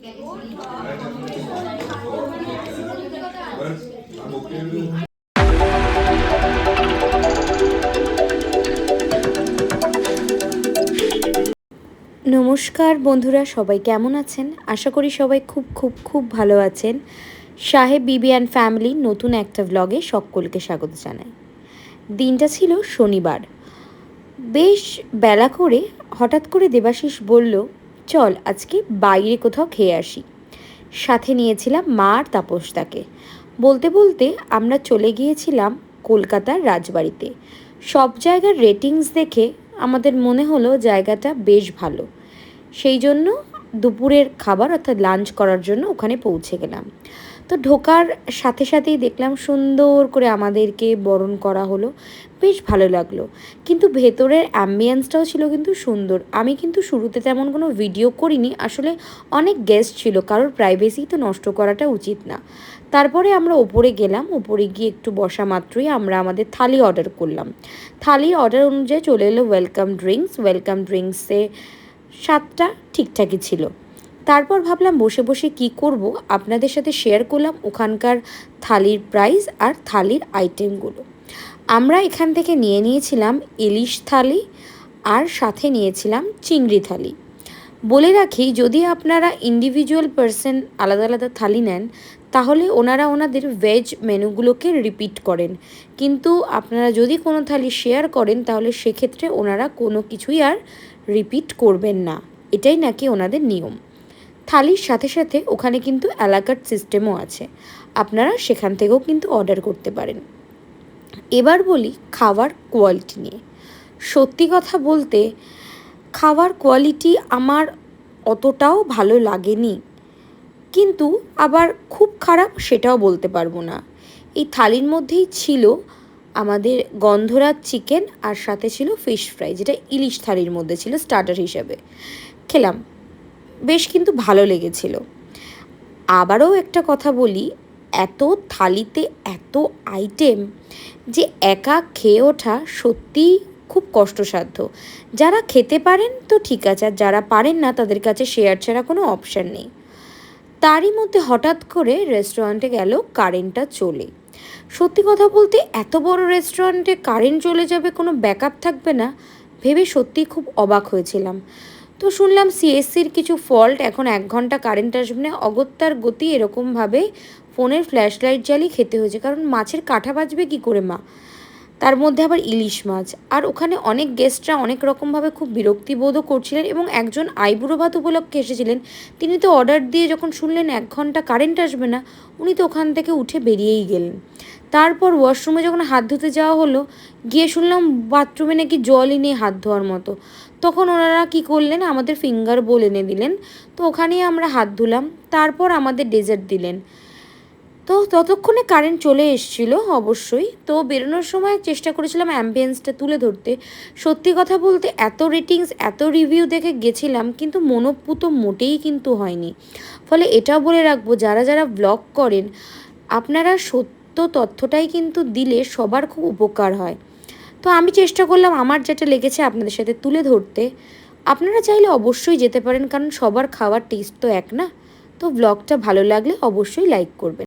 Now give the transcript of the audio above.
নমস্কার বন্ধুরা, সবাই কেমন আছেন? আশা করি সবাই খুব খুব খুব ভালো আছেন। সাহেব বিবি অ্যান্ড ফ্যামিলি নতুন একটা ভ্লগে সকলকে স্বাগত জানাই। দিনটা ছিল শনিবার। বেশ বেলা করে হঠাৎ করে দেবাশিস বলল, চল আজকে বাইরে কোথাও খেয়ে আসি। সাথে নিয়েছিলাম মা আর তাপসদাকে। বলতে বলতে আমরা চলে গিয়েছিলাম কলকাতার রাজবাড়িতে। সব জায়গার রেটিংস দেখে আমাদের মনে হলো জায়গাটা বেশ ভালো। সেই জন্য দুপুরের খাবার অর্থাৎ লাঞ্চ করার জন্য ওখানে পৌঁছে গেলাম। তো ঢোকার সাথে সাথেই দেখলাম সুন্দর করে আমাদেরকে বরণ করা হলো, বেশ ভালো লাগলো। কিন্তু ভেতরের অ্যাম্বিয়েন্সটাও ছিল কিন্তু সুন্দর। আমি কিন্তু শুরুতে তেমন কোনো ভিডিও করিনি, আসলে অনেক গেস্ট ছিল, কারোর প্রাইভেসি তো নষ্ট করাটা উচিত না। তারপরে আমরা ওপরে গেলাম, ওপরে গিয়ে একটু বসা মাত্রই আমরা আমাদের থালি অর্ডার করলাম। থালির অর্ডার অনুযায়ী চলে এলো ওয়েলকাম ড্রিঙ্কসে 7টা ঠিকঠাকই ছিল। তারপর ভাবলাম বসে বসে কি করব, আপনাদের সাথে শেয়ার করলাম ওখানকার থালির প্রাইস আর থালির আইটেমগুলো। আমরা এখান থেকে নিয়েছিলাম ইলিশ থালি আর সাথে নিয়েছিলাম চিংড়ি থালি। বলে রাখি, যদি আপনারা ইন্ডিভিজুয়াল পার্সন আলাদা আলাদা থালি নেন তাহলে ওনারা ওনাদের ভেজ মেনুগুলোকে রিপিট করেন, কিন্তু আপনারা যদি কোনো থালি শেয়ার করেন তাহলে সেক্ষেত্রে ওনারা কোনো কিছুই আর রিপিট করবেন না। এটাই নাকি ওনাদের নিয়ম। থালির সাথে সাথে ওখানে কিন্তু অ্যালাকার্ট সিস্টেমও আছে, আপনারা সেখান থেকেও কিন্তু অর্ডার করতে পারেন। এবার বলি খাওয়ার কোয়ালিটি নিয়ে। সত্যি কথা বলতে খাওয়ার কোয়ালিটি আমার অতটাও ভালো লাগেনি, কিন্তু আবার খুব খারাপ সেটাও বলতে পারবো না। এই থালির মধ্যেই ছিল আমাদের গন্ধরাজ চিকেন আর সাথে ছিল ফিশ ফ্রাই, যেটা ইলিশ থালির মধ্যে ছিল স্টার্টার হিসেবে। খেলাম, বেশ কিন্তু ভালো লেগেছিল। আবারও একটা কথা বলি, এত থালিতে এত আইটেম যে একা খেয়ে ওঠা সত্যিই খুব কষ্টসাধ্য। যারা খেতে পারেন তো ঠিক আছে, আর যারা পারেন না তাদের কাছে শেয়ার ছাড়া কোনো অপশান নেই। তারই মধ্যে হঠাৎ করে রেস্টুরেন্টে গেল কারেন্টটা চলে। সত্যি কথা বলতে এত বড় রেস্টুরেন্টে কারেন্ট চলে যাবে, কোনো ব্যাকআপ থাকবে না, ভেবে সত্যিই খুব অবাক হয়েছিলাম। তো শুনলাম সিএসসির কিছু ফল্ট, এখন 1 ঘন্টা কারেন্ট আসবে না, অগত্যার গতি এরকমভাবে ফোনের ফ্ল্যাশ লাইট জ্বালিয়ে খেতে হয়েছে, কারণ মাছের কাঁটা বাজবে কী করে মা, তার মধ্যে আবার ইলিশ মাছ। আর ওখানে অনেক গেস্টরা অনেক রকমভাবে খুব বিরক্তিবোধও করছিলেন, এবং একজন আইবুড়ো ভাত উপলক্ষে এসেছিলেন, তিনি তো অর্ডার দিয়ে যখন শুনলেন 1 ঘন্টা কারেন্ট আসবে না, উনি তো ওখান থেকে উঠে বেরিয়েই গেলেন। তারপর ওয়াশরুমে যখন হাত ধুতে যাওয়া হলো, গিয়ে শুনলাম বাথরুমে নাকি জলই নেই হাত ধোয়ার মতো। তখন ওনারা কী করলেন, আমাদের ফিঙ্গার বোল এনে দিলেন, তো ওখানেই আমরা হাত ধুলাম। তারপর আমাদের ডেজার্ট দিলেন। তো ততক্ষণে কারেন্ট চলে এসেছিলো অবশ্যই। তো বেরোনোর সময় চেষ্টা করেছিলাম অ্যাম্বিয়েন্সটা তুলে ধরতে। সত্যি কথা বলতে এত রেটিংস এত রিভিউ দেখে গেছিলাম, কিন্তু মনোপুত মোটেই কিন্তু হয়নি। ফলে এটাও বলে রাখবো, যারা যারা ব্লগ করেন আপনারা সত্য তথ্যটাই কিন্তু দিলে সবার খুব উপকার হয়। তো আমি চেষ্টা করলাম আমার যেটা লেগেছে আপনাদের সাথে তুলে ধরতে। আপনারা চাইলে অবশ্যই যেতে পারেন, কারণ সবার খাওয়ার টেস্ট তো এক না। তো ব্লগটা ভালো লাগলে অবশ্যই লাইক করবেন।